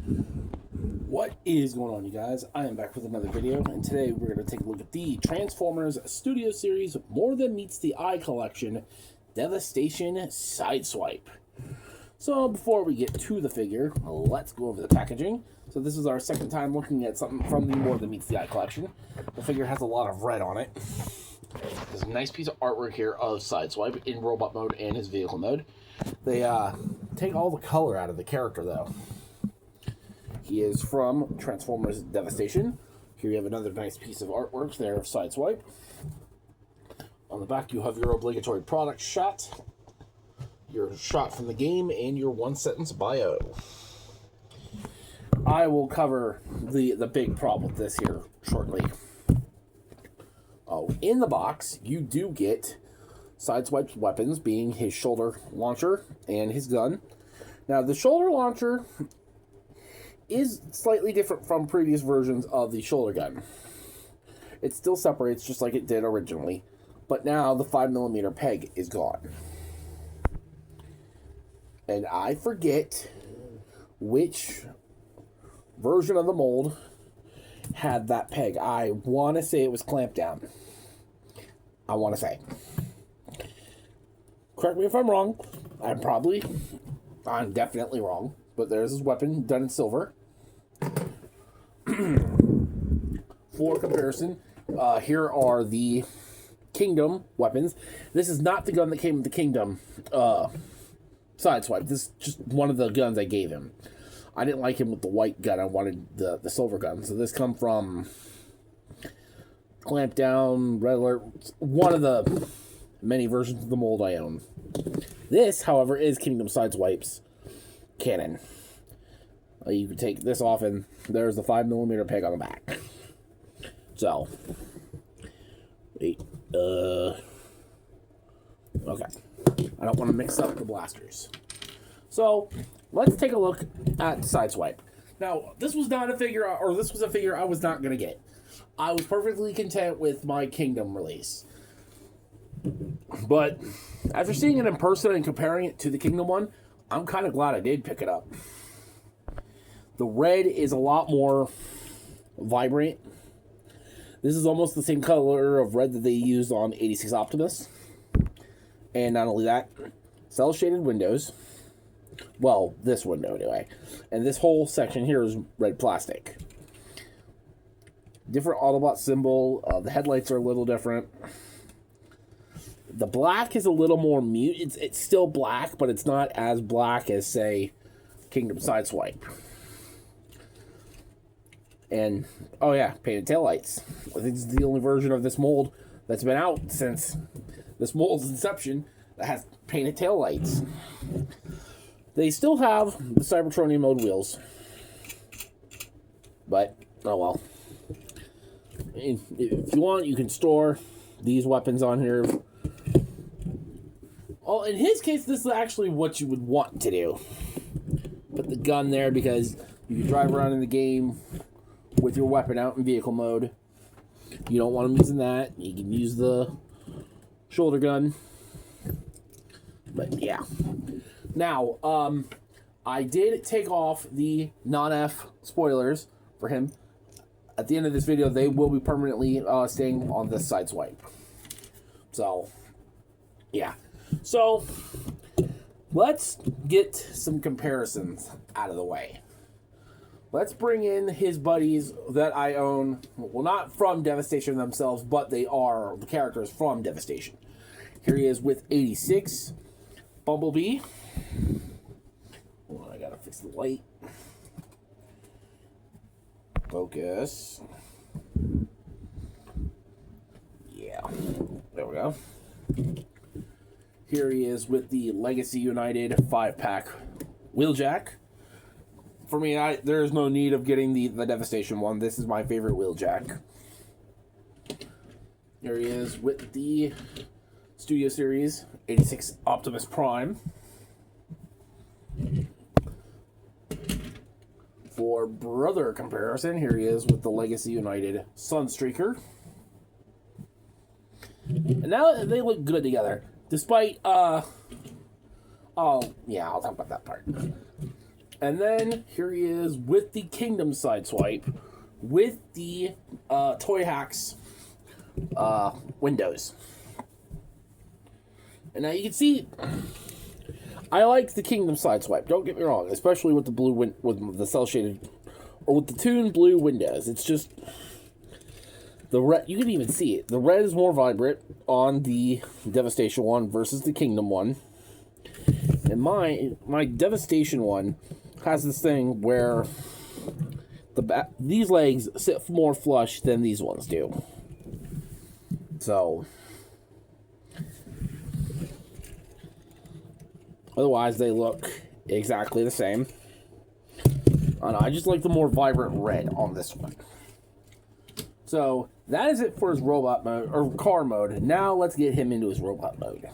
What is going on, you guys? I am back with another video, and today we're going to take a look at the Transformers Studio Series More Than Meets the Eye collection, Devastation Sideswipe. So before we get to the figure, let's go over the packaging. So this is our second time looking at something from the More Than Meets the Eye collection. The figure has a lot of red on it. There's a nice piece of artwork here of Sideswipe in robot mode and his vehicle mode. They take all the color out of the character, though. He is from Transformers Devastation. Here you have another nice piece of artwork there of Sideswipe. On the back you have your obligatory product shot, your shot from the game, and your one-sentence bio. I will cover the big problem with this here shortly. Oh, in the box you do get Sideswipe's weapons, being his shoulder launcher and his gun. Now the shoulder launcher is slightly different from previous versions of the shoulder gun. It still separates just like it did originally, but now the 5mm peg is gone. And I forget which version of the mold had that peg. I want to say it was clamped down. I want to say. Correct me if I'm wrong. I'm definitely wrong. But there's his weapon done in silver. For comparison, here are the Kingdom weapons. This is not the gun that came with the Kingdom Sideswipe. This is just one of the guns I gave him. I didn't like him with the white gun. I wanted the silver gun. So this come from Clamp Down, Red Alert, one of the many versions of the mold I own. This, however, is Kingdom Sideswipe's cannon. You can take this off, and there's the 5mm peg on the back. So, wait, okay. I don't want to mix up the blasters. So, let's take a look at Sideswipe. Now, this was not a figure, or this was a figure I was not going to get. I was perfectly content with my Kingdom release. But, after seeing it in person and comparing it to the Kingdom one, I'm kind of glad I did pick it up. The red is a lot more vibrant. This is almost the same color of red that they used on 86 Optimus. And not only that, cel-shaded windows. Well, this window anyway. And this whole section here is red plastic. Different Autobot symbol. The headlights are a little different. The black is a little more mute. It's still black, but it's not as black as, say, Kingdom Sideswipe. And, oh yeah, painted taillights. I think this is the only version of this mold that's been out since this mold's inception that has painted taillights. They still have the Cybertronian mode wheels. But, oh well. If you want, you can store these weapons on here. Oh, in his case, this is actually what you would want to do. Put the gun there because you can drive around in the game with your weapon out in vehicle mode. You don't want them using that. You can use the shoulder gun. But yeah. Now, I did take off the non-F spoilers for him. At the end of this video, they will be permanently staying on this Sideswipe. So, yeah. So, let's get some comparisons out of the way. Let's bring in his buddies that I own. Well, not from Devastation themselves, but they are the characters from Devastation. Here he is with 86. Bumblebee. Oh, I gotta fix the light. Focus. Yeah. There we go. Here he is with the Legacy United 5-pack Wheeljack. For me, there's no need of getting the Devastation one. This is my favorite Wheeljack. Here he is with the Studio Series 86 Optimus Prime. For brother comparison, here he is with the Legacy United Sunstreaker. And now they look good together. Despite, oh, yeah, I'll talk about that part. And then here he is with the Kingdom Sideswipe with the Toy Hacks windows. And now you can see, I like the Kingdom Sideswipe. Don't get me wrong, especially with the blue with the cell shaded or with the Toon blue windows. It's just the red. You can even see it. The red is more vibrant on the Devastation one versus the Kingdom one. And my Devastation one has this thing where these legs sit more flush than these ones do. So otherwise they look exactly the same. I just like the more vibrant red on this one. So that is it for his robot mode or car mode. Now let's get him into his robot mode.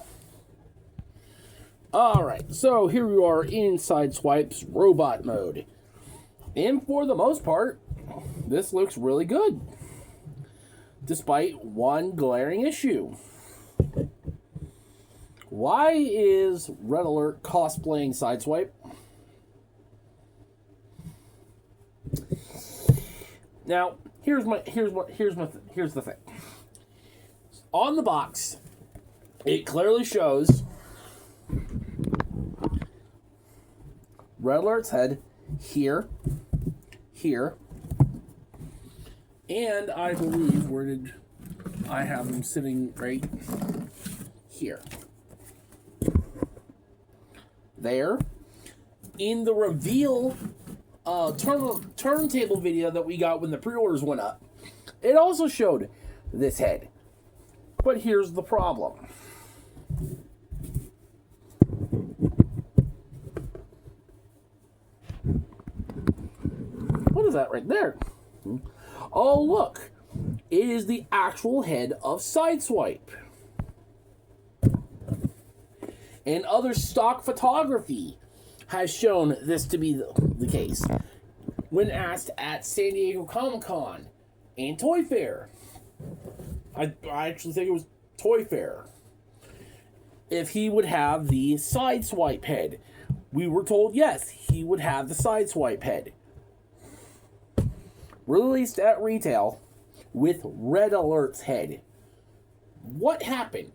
Alright, so here we are in Sideswipe's robot mode. And for the most part, this looks really good. Despite one glaring issue. Why is Red Alert cosplaying Sideswipe? Now, here's the thing. On the box, it clearly shows Red Alert's head here, here, and I believe, where did I have him sitting? Right here. There. In the reveal turntable video that we got when the pre-orders went up, it also showed this head. But here's the problem. What is that right there? Oh, look. It is the actual head of Sideswipe. And other stock photography has shown this to be the case. When asked at San Diego Comic-Con and Toy Fair. I actually think it was Toy Fair. If he would have the Sideswipe head. We were told, yes, he would have the Sideswipe head. Released at retail with Red Alert's head. What happened?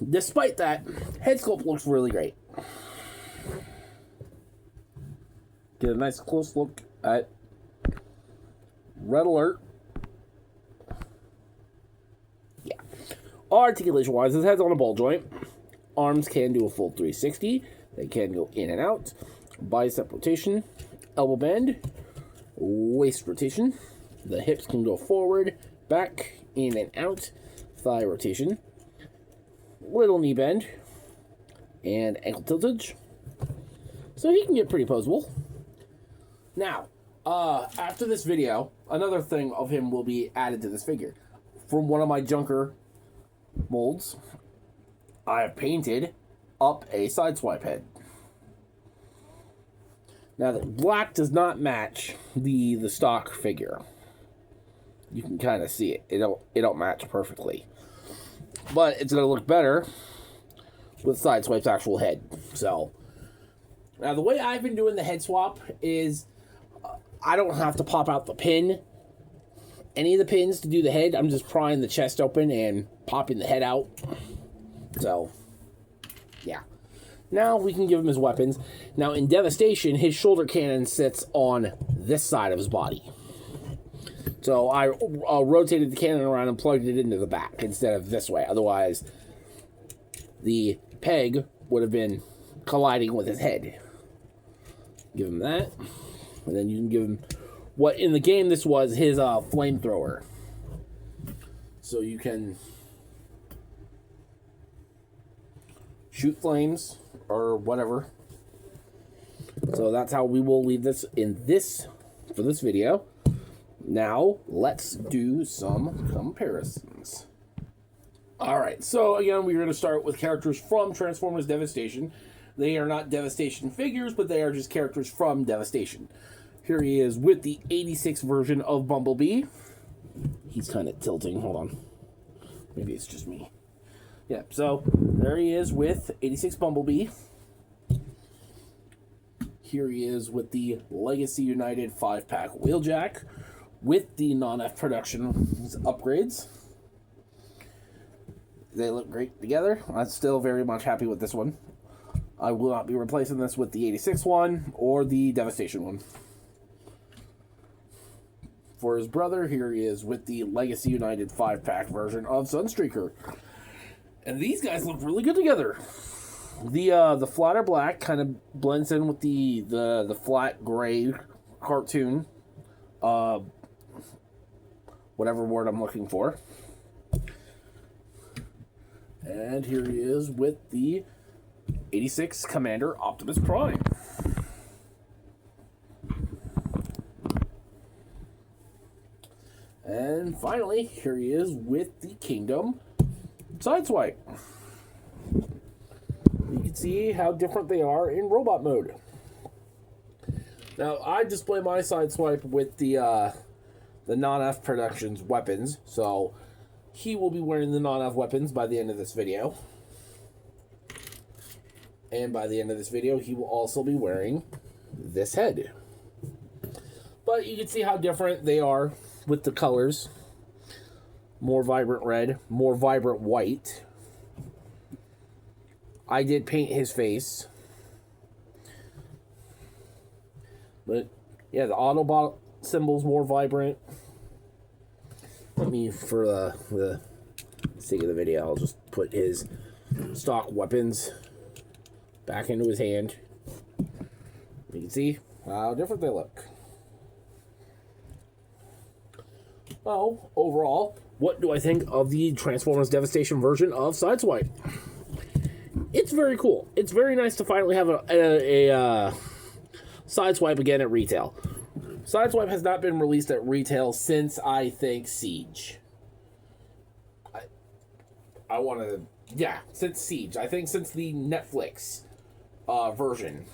Despite that, head sculpt looks really great. Get a nice close look at Red Alert. Yeah. Articulation-wise, his head's on a ball joint. Arms can do a full 360. They can go in and out. Bicep rotation, elbow bend, waist rotation. The hips can go forward, back, in and out. Thigh rotation. Little knee bend. And ankle tiltage. So he can get pretty poseable. Now, after this video, another thing of him will be added to this figure. From one of my Junker molds, I have painted up a Sideswipe head. Now, the black does not match the stock figure. You can kind of see it. It don't match perfectly. But it's going to look better with Sideswipe's actual head. So, now the way I've been doing the head swap is I don't have to pop out the pin. Any of the pins to do the head, I'm just prying the chest open and popping the head out. So, yeah. Now we can give him his weapons. Now in Devastation, his shoulder cannon sits on this side of his body. So I rotated the cannon around and plugged it into the back instead of this way. Otherwise, the peg would have been colliding with his head. Give him that. And then you can give him what in the game this was his flamethrower. So you can shoot flames or whatever. So that's how we will leave this for this video. Now let's do some comparisons. Alright, so again we're going to start with characters from Transformers Devastation. They are not Devastation figures, but they are just characters from Devastation. Here he is with the 86 version of Bumblebee. He's kind of tilting. Hold on. Maybe it's just me. Yeah, so there he is with 86 Bumblebee. Here he is with the Legacy United 5-pack Wheeljack with the non-F Productions upgrades. They look great together. I'm still very much happy with this one. I will not be replacing this with the 86 one or the Devastation one. For his brother, here he is with the Legacy United 5-pack version of Sunstreaker. And these guys look really good together. The flatter black kind of blends in with the flat gray cartoon. Whatever word I'm looking for. And here he is with the 86 Commander Optimus Prime. And finally, here he is with the Kingdom Sideswipe. You can see how different they are in robot mode. Now, I display my Sideswipe with the non-F Productions weapons, so he will be wearing the non-F weapons by the end of this video. And by the end of this video, he will also be wearing this head. But you can see how different they are with the colors. More vibrant red, more vibrant white. I did paint his face. But, yeah, the Autobot symbol's more vibrant. Let me, for the sake of the video, I'll just put his stock weapons back into his hand. You can see how different they look. Well, overall, what do I think of the Transformers Devastation version of Sideswipe? It's very cool. It's very nice to finally have a Sideswipe again at retail. Sideswipe has not been released at retail since, I think, Siege. I want to... Yeah, since Siege. I think since the Netflix version.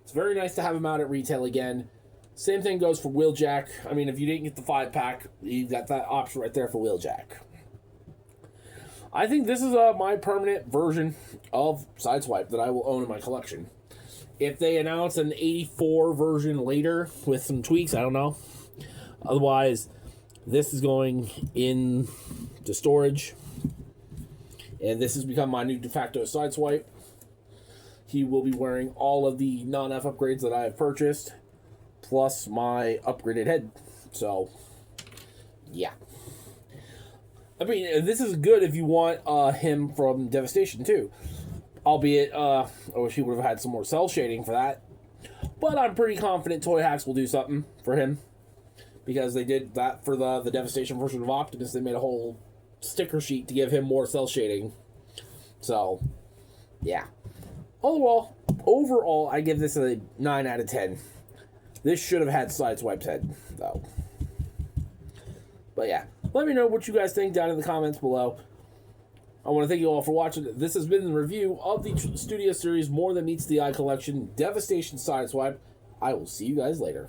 It's very nice to have him out at retail again. Same thing goes for Wheeljack. I mean, if you didn't get the 5-pack, you got that option right there for Wheeljack. I think this is my permanent version of Sideswipe that I will own in my collection. If they announce an 84 version later with some tweaks, I don't know. Otherwise, this is going in to storage. And this has become my new de facto Sideswipe. He will be wearing all of the non-F upgrades that I have purchased, plus my upgraded head. So, yeah. I mean, this is good if you want him from Devastation, too. Albeit, I wish he would have had some more cell shading for that. But I'm pretty confident Toy Hacks will do something for him. Because they did that for the Devastation version of Optimus. They made a whole sticker sheet to give him more cell shading. So, yeah. Overall, I give this a 9 out of 10. This should have had Sideswipe's head, though. But yeah, let me know what you guys think down in the comments below. I want to thank you all for watching. This has been the review of the Studio Series More Than Meets the Eye collection, Devastation Sideswipe. I will see you guys later.